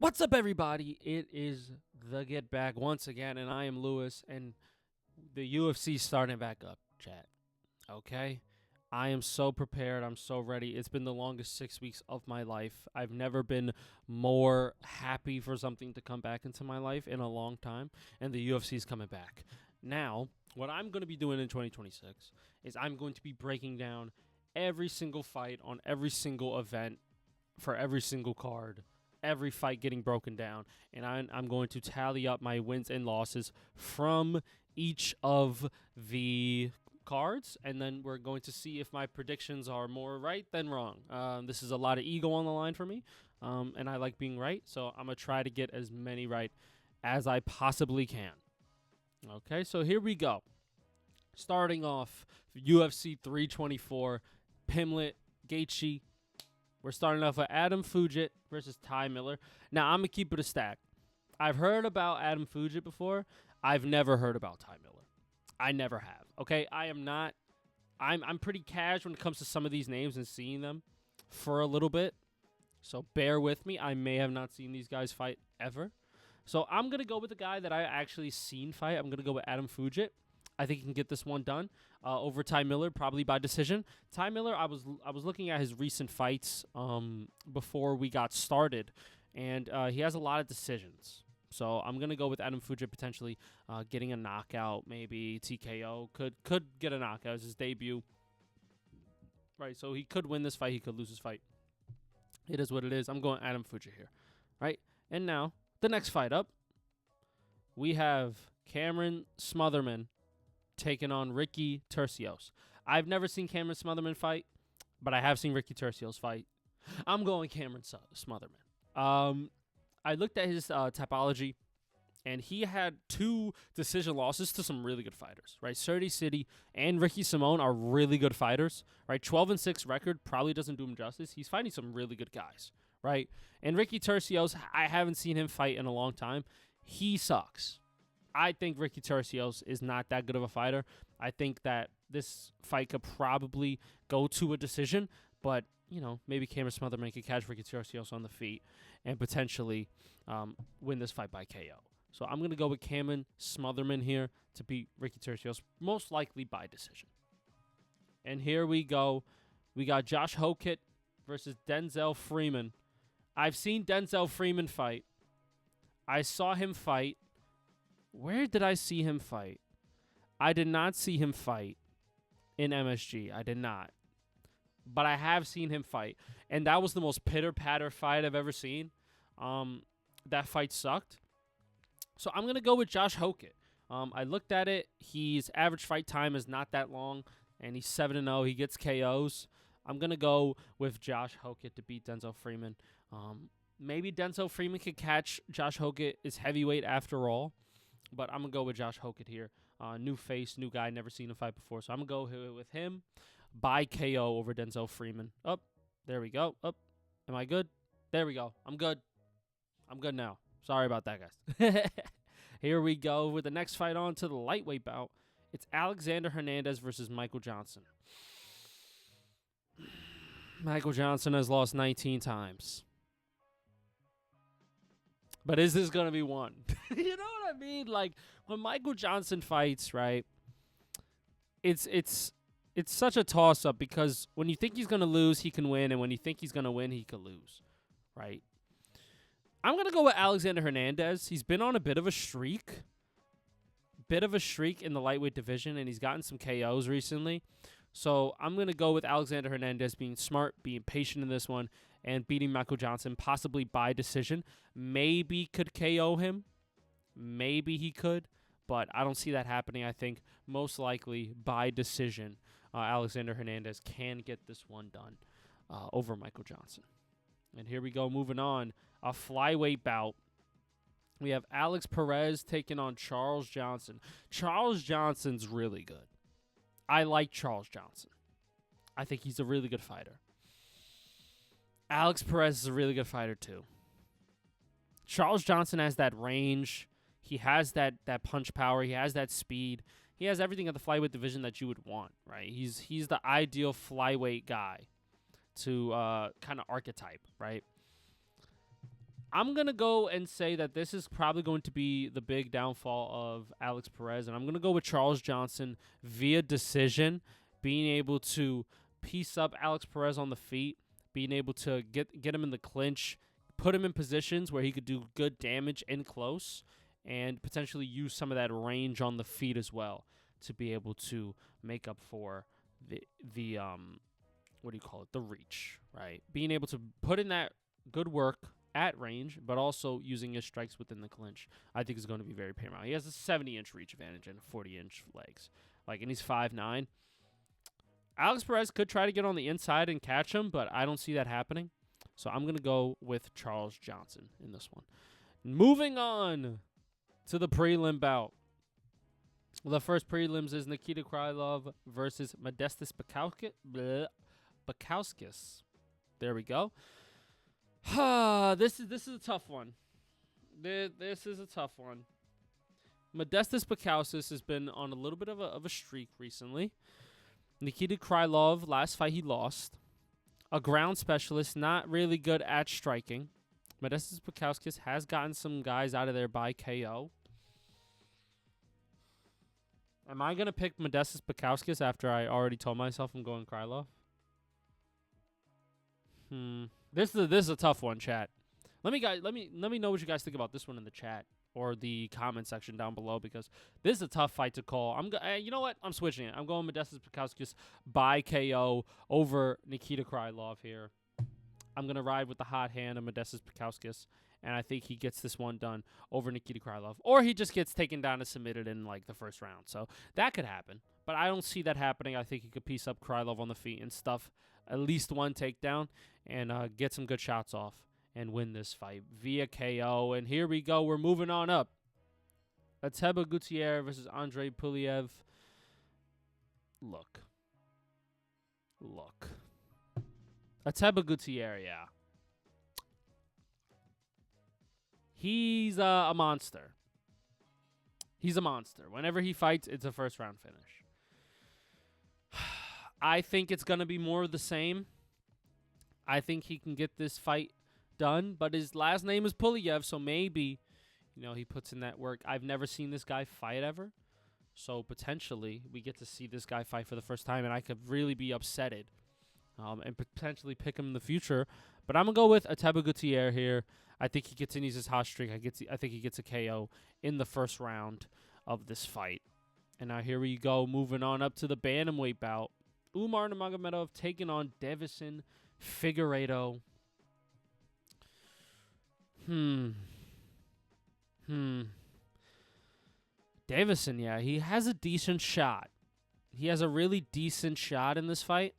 What's up, everybody? It is the Get Back once again, and I am Lewis, and the UFC starting back up, chat. Okay? I am so prepared. I'm so ready. It's been the longest 6 weeks of my life. I've never been more happy for something to come back into my life in a long time, and the UFC is coming back. Now, what I'm going to be doing in 2026 is I'm going to be breaking down every single fight on every single event for every single card, every fight getting broken down, and I'm going to tally up my wins and losses from each of the cards, and then we're going to see if my predictions are more right than wrong. This is a lot of ego on the line for me, and I like being right, so I'm going to try to get as many right as I possibly can. Okay, so here we go. Starting off, UFC 324, Pimblett, Gaethje. We're starting off with Adam Fugit versus Ty Miller. Now, I'm going to keep it a stack. I've heard about Adam Fugit before. I've never heard about Ty Miller. I never have. Okay, I'm pretty casual when it comes to some of these names and seeing them for a little bit. So bear with me. I may have not seen these guys fight ever. So I'm going to go with the guy that I actually seen fight. I'm going to go with Adam Fugit. I think he can get this one done over Ty Miller, probably by decision. Ty Miller, I was looking at his recent fights before we got started, and he has a lot of decisions. So I'm gonna go with Adam Fugit potentially getting a knockout, maybe TKO. Could get a knockout. It's his debut, right? So he could win this fight. He could lose this fight. It is what it is. I'm going Adam Fugit here, right? And now the next fight up, we have Cameron Smotherman taking on Ricky Turcios. I've never seen Cameron Smotherman fight, but I have seen Ricky Turcios fight. I'm going Cameron Smotherman. I looked at his typology, and he had 2 decision losses to some really good fighters, right? Surdy City and Ricky Simone are really good fighters, right? 12-6 record probably doesn't do him justice. He's fighting some really good guys, right? And Ricky Turcios, I haven't seen him fight in a long time. He sucks. I think Ricky Turcios is not that good of a fighter. I think that this fight could probably go to a decision, but, maybe Cameron Smotherman could catch Ricky Turcios on the feet and potentially win this fight by KO. So I'm going to go with Cameron Smotherman here to beat Ricky Turcios, most likely by decision. And here we go. We got Josh Hokett versus Denzel Freeman. I've seen Denzel Freeman fight. I saw him fight. Where did I see him fight? I did not see him fight in MSG. I did not. But I have seen him fight. And that was the most pitter-patter fight I've ever seen. That fight sucked. So I'm going to go with Josh Hokett. I looked at it. His average fight time is not that long. And he's 7-0. He gets KOs. I'm going to go with Josh Hokett to beat Denzel Freeman. Maybe Denzel Freeman could catch Josh Hokett is heavyweight after all. But I'm going to go with Josh Hokett here. New face, new guy, never seen him fight before. So I'm going to go with him by KO over Denzel Freeman. There we go. Am I good? There we go. I'm good. I'm good now. Sorry about that, guys. Here we go with the next fight on to the lightweight bout. It's Alexander Hernandez versus Michael Johnson. Michael Johnson has lost 19 times. But is this going to be one? You know what I mean? Like, when Michael Johnson fights, right, it's such a toss-up because when you think he's going to lose, he can win, and when you think he's going to win, he could lose, right? I'm going to go with Alexander Hernandez. He's been on a bit of a streak in the lightweight division, and he's gotten some KOs recently. So I'm going to go with Alexander Hernandez being smart, being patient in this one, and beating Michael Johnson, possibly by decision. Maybe could KO him. Maybe he could, but I don't see that happening. I think most likely by decision, Alexander Hernandez can get this one done over Michael Johnson. And here we go, moving on. A flyweight bout. We have Alex Perez taking on Charles Johnson. Charles Johnson's really good. I like Charles Johnson. I think he's a really good fighter. Alex Perez is a really good fighter too. Charles Johnson has that range. He has that punch power. He has that speed. He has everything at the flyweight division that you would want, right? He's the ideal flyweight guy to kind of archetype, right? I'm going to go and say that this is probably going to be the big downfall of Alex Perez, and I'm going to go with Charles Johnson via decision, being able to piece up Alex Perez on the feet, being able to get him in the clinch, put him in positions where he could do good damage in close, and potentially use some of that range on the feet as well to be able to make up for the what do you call it? The reach, right? Being able to put in that good work at range, but also using his strikes within the clinch, I think is going to be very paramount. He has a 70-inch reach advantage and 40-inch legs. And he's 5'9". Alex Perez could try to get on the inside and catch him, but I don't see that happening. So I'm going to go with Charles Johnson in this one. Moving on to the prelim bout. The first prelims is Nikita Krylov versus Modestas Bukauskas. There we go. This is a tough one. This is a tough one. Modestas Bukauskas has been on a little bit of a streak recently. Nikita Krylov, last fight he lost. A ground specialist, not really good at striking. Modestas Bukauskas has gotten some guys out of there by KO. Am I going to pick Modestas Bukauskas after I already told myself I'm going Krylov? This is a tough one, chat. Let me know what you guys think about this one in the chat or the comment section down below, because this is a tough fight to call. You know what? I'm switching it. I'm going Modestas Bukauskas by KO over Nikita Krylov here. I'm gonna ride with the hot hand of Modestas Bukauskas, and I think he gets this one done over Nikita Krylov, or he just gets taken down and submitted in the first round. So that could happen, but I don't see that happening. I think he could piece up Krylov on the feet and stuff at least one takedown and get some good shots off and win this fight via KO. And here we go. We're moving on up. Ateba Gutierrez versus Andrei Puliev. Look. Ateba Gutierrez, yeah. He's a monster. He's a monster. Whenever he fights, it's a first-round finish. I think it's going to be more of the same. I think he can get this fight done, but his last name is Puliev, so maybe, he puts in that work. I've never seen this guy fight ever, so potentially we get to see this guy fight for the first time, and I could really be upsetted and potentially pick him in the future. But I'm going to go with Ateba Gutierrez here. I think he continues his hot streak. I think he gets a KO in the first round of this fight. And now here we go, moving on up to the bantamweight bout. Umar Nurmagomedov taking on Deiveson Figueiredo. Deiveson, yeah, he has a decent shot. He has a really decent shot in this fight.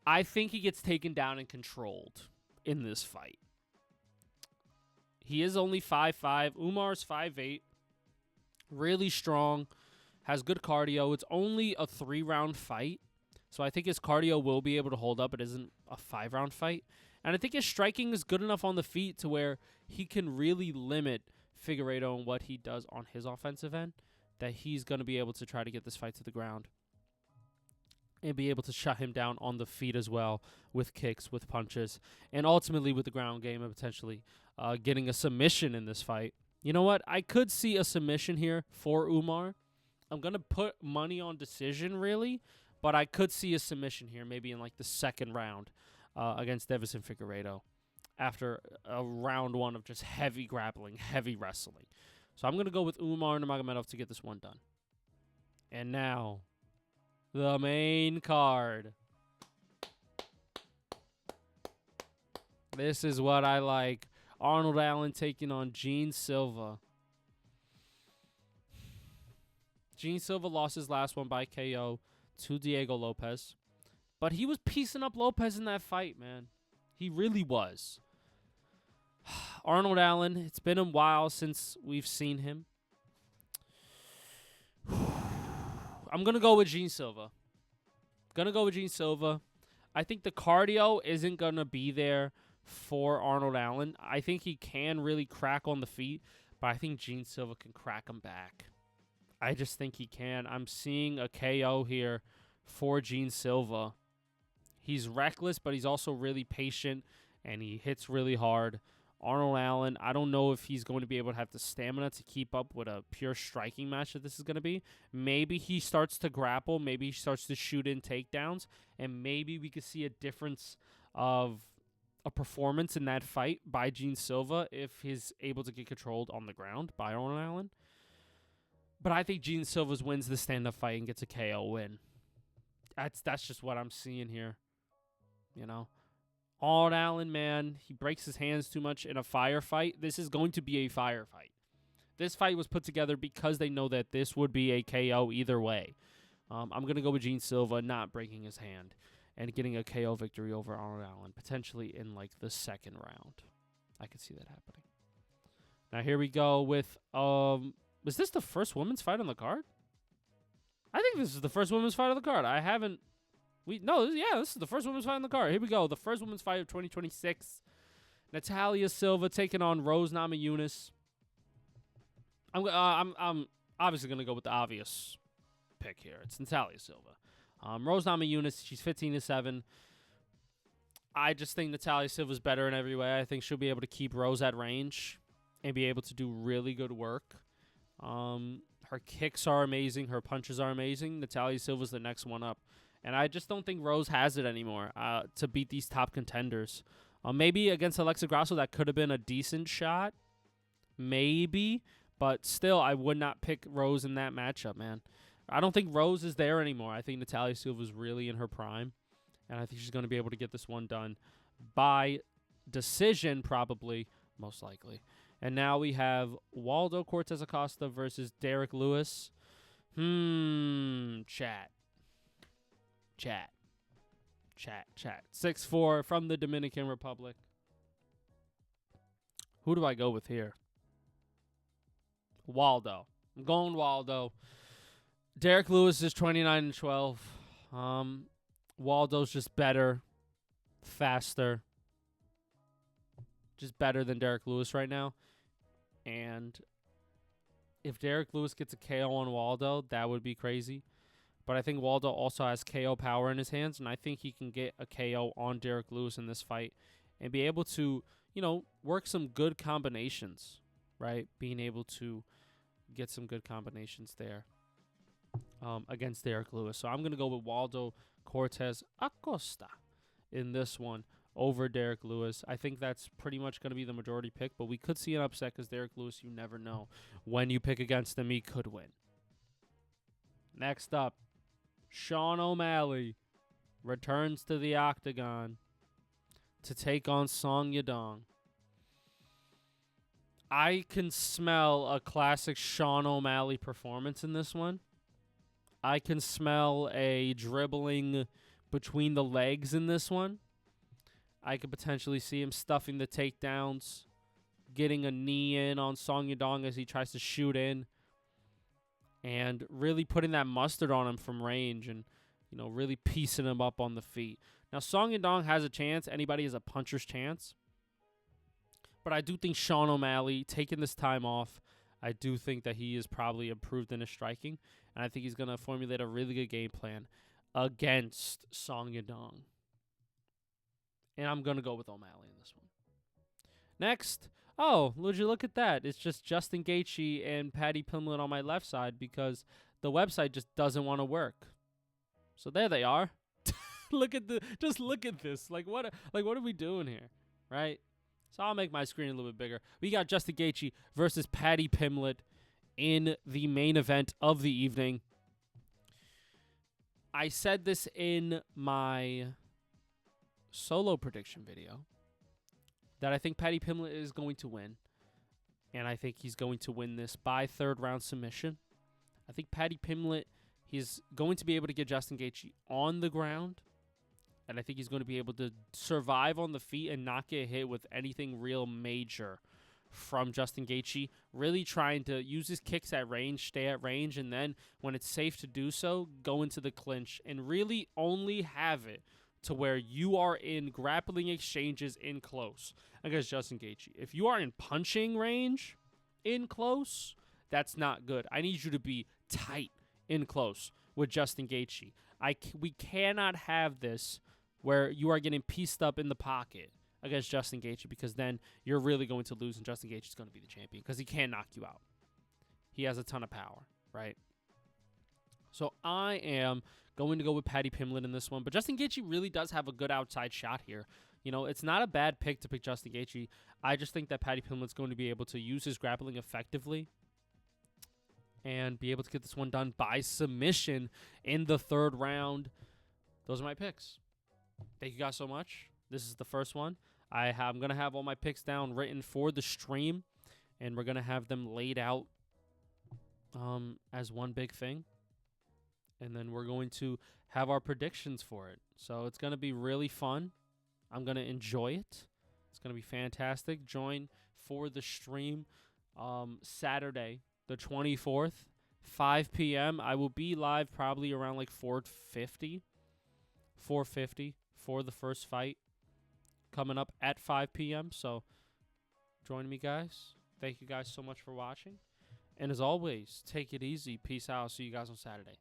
I think he gets taken down and controlled in this fight. He is only 5'5". Umar's 5'8". Really strong. Has good cardio. It's only a 3-round fight. So I think his cardio will be able to hold up. It isn't a 5-round fight. And I think his striking is good enough on the feet to where he can really limit Figueiredo and what he does on his offensive end, that he's going to be able to try to get this fight to the ground and be able to shut him down on the feet as well with kicks, with punches, and ultimately with the ground game and potentially getting a submission in this fight. You know what? I could see a submission here for Umar. I'm going to put money on decision, really, but I could see a submission here, maybe in the second round against Deiveson Figueiredo after a round one of just heavy grappling, heavy wrestling. So I'm going to go with Umar Nurmagomedov to get this one done. And now, the main card. This is what I like. Arnold Allen taking on Gene Silva. Gene Silva lost his last one by KO to Diego Lopez. But he was piecing up Lopez in that fight, man. He really was. Arnold Allen, it's been a while since we've seen him. I'm going to go with Gene Silva. I think the cardio isn't going to be there for Arnold Allen. I think he can really crack on the feet, but I think Gene Silva can crack him back. I just think he can. I'm seeing a KO here for Gene Silva. He's reckless, but he's also really patient, and he hits really hard Arnold Allen, I don't know if he's going to be able to have the stamina to keep up with a pure striking match that this is going to be. Maybe he starts to grapple. Maybe he starts to shoot in takedowns. And maybe we could see a difference of a performance in that fight by Gene Silva if he's able to get controlled on the ground by Arnold Allen. But I think Gene Silva wins the stand-up fight and gets a KO win. That's just what I'm seeing here. You know? Arnold Allen, man, he breaks his hands too much in a firefight. This is going to be a firefight. This fight was put together because they know that this would be a KO either way. I'm going to go with Gene Silva not breaking his hand and getting a KO victory over Arnold Allen, potentially in like the second round. I could see that happening. Now here we go with, is this the first women's fight on the card? I think this is the first women's fight on the card. This is the first women's fight on the card. Here we go. The first women's fight of 2026. Natalia Silva taking on Rose Namajunas. I'm obviously going to go with the obvious pick here. It's Natalia Silva. Rose Namajunas, she's 15-7. I just think Natalia Silva's better in every way. I think she'll be able to keep Rose at range and be able to do really good work. Her kicks are amazing. Her punches are amazing. Natalia Silva's the next one up. And I just don't think Rose has it anymore to beat these top contenders. Maybe against Alexa Grasso, that could have been a decent shot. Maybe. But still, I would not pick Rose in that matchup, man. I don't think Rose is there anymore. I think Natalia Silva's really in her prime. And I think she's going to be able to get this one done by decision, probably, most likely. And now we have Waldo Cortez Acosta versus Derek Lewis. Chat. 6'4" from the Dominican Republic. Who do I go with here? Waldo. I'm going Waldo. Derek Lewis is 29-12. Waldo's just better, faster, just better than Derek Lewis right now. And if Derek Lewis gets a KO on Waldo, that would be crazy. But I think Waldo also has KO power in his hands, and I think he can get a KO on Derek Lewis in this fight and be able to, work some good combinations, right? Being able to get some good combinations there against Derek Lewis. So I'm going to go with Waldo Cortez Acosta in this one over Derek Lewis. I think that's pretty much going to be the majority pick, but we could see an upset because Derek Lewis, you never know. When you pick against him, he could win. Next up, Sean O'Malley returns to the octagon to take on Song Yadong. I can smell a classic Sean O'Malley performance in this one. I can smell a dribbling between the legs in this one. I could potentially see him stuffing the takedowns, getting a knee in on Song Yadong as he tries to shoot in, and really putting that mustard on him from range and, really piecing him up on the feet. Now, Song Yadong has a chance. Anybody has a puncher's chance. But I do think Sean O'Malley, taking this time off, I do think that he is probably improved in his striking. And I think he's going to formulate a really good game plan against Song Yadong. And I'm going to go with O'Malley in this one. Next. Oh, would you look at that? It's just Justin Gaethje and Paddy Pimblett on my left side because the website just doesn't want to work. So there they are. Look at this. Like what are we doing here? Right? So I'll make my screen a little bit bigger. We got Justin Gaethje versus Paddy Pimblett in the main event of the evening. I said this in my solo prediction video that I think Paddy Pimblett is going to win. And I think he's going to win this by third round submission. I think Paddy Pimblett, he's going to be able to get Justin Gaethje on the ground. And I think he's going to be able to survive on the feet and not get hit with anything real major from Justin Gaethje. Really trying to use his kicks at range, stay at range, and then when it's safe to do so, go into the clinch and really only have it to where you are in grappling exchanges in close against Justin Gaethje. If you are in punching range in close, that's not good. I need you to be tight in close with Justin Gaethje. We cannot have this where you are getting pieced up in the pocket against Justin Gaethje, because then you're really going to lose, and Justin Gaethje is going to be the champion because he can't knock you out. He has a ton of power, right? So I am going to go with Paddy Pimblett in this one, but Justin Gaethje really does have a good outside shot here. You know, it's not a bad pick to pick Justin Gaethje. I just think that Paddy Pimblett's going to be able to use his grappling effectively and be able to get this one done by submission in the third round. Those are my picks. Thank you guys so much. This is the first one. I'm going to have all my picks down written for the stream, and we're going to have them laid out as one big thing. And then we're going to have our predictions for it. So it's going to be really fun. I'm going to enjoy it. It's going to be fantastic. Join for the stream Saturday, the 24th, 5 p.m. I will be live probably around like 4:50 for the first fight coming up at 5 p.m. So join me, guys. Thank you guys so much for watching. And as always, take it easy. Peace out. See you guys on Saturday.